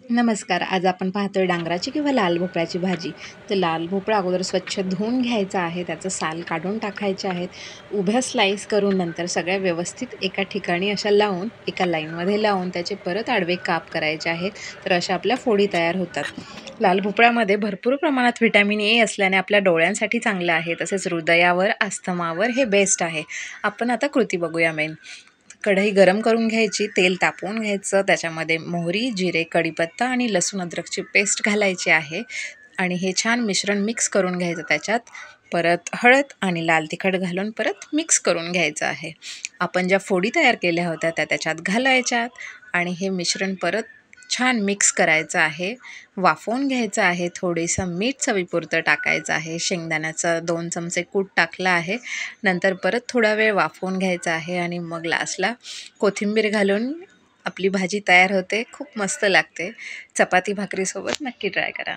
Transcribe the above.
नमस्कार. आज आपण पाहतोय डांगराची किंवा लाल भोपळ्याची भाजी. तर लाल भोपळा अगोदर स्वच्छ धुवून घ्यायचा आहे, त्याचं साल काढून टाकायचे आहेत. उभ्या स्लाईस करून नंतर सगळ्या व्यवस्थित एका ठिकाणी अशा लावून, एका लाईनमध्ये लावून त्याचे परत आडवे काप करायचे आहेत. तर अशा आपल्या फोडी तयार होतात. लाल भोपळ्यामध्ये भरपूर प्रमाणात व्हिटॅमिन ए असल्याने आपल्या डोळ्यांसाठी चांगलं आहे. तसेच हृदयावर, अस्थमावर हे बेस्ट आहे. आपण आता कृती बघूया मेन. कढई गरम करून घ्यायची, तेल तापवून घ्यायचं, त्याच्यामध्ये मोहरी, जिरे, कढीपत्ता आणि लसूण अद्रकची पेस्ट घालायची आहे आणि हे छान मिश्रण मिक्स करून घ्यायचं त्याच्यात. परत हळद आणि लाल तिखट घालून परत मिक्स करून घ्यायचं आहे. आपण ज्या फोडी तयार केल्या होत्या त्या त्याच्यात घालायच्यात आणि हे मिश्रण परत छान मिक्स करायचं आहे. वाफवून घ्यायचं आहे. थोडंसं मीठ चवीपुरतं टाकायचं आहे. शेंगदाण्याचं 2 चमचे कूट टाकलं आहे. नंतर परत थोडा वेळ वाफवून घ्यायचं आहे आणि मग लास्टला कोथिंबीर घालून आपली भाजी तयार होते. खूप मस्त लागते. चपाती भाकरीसोबत नक्की ट्राय करा.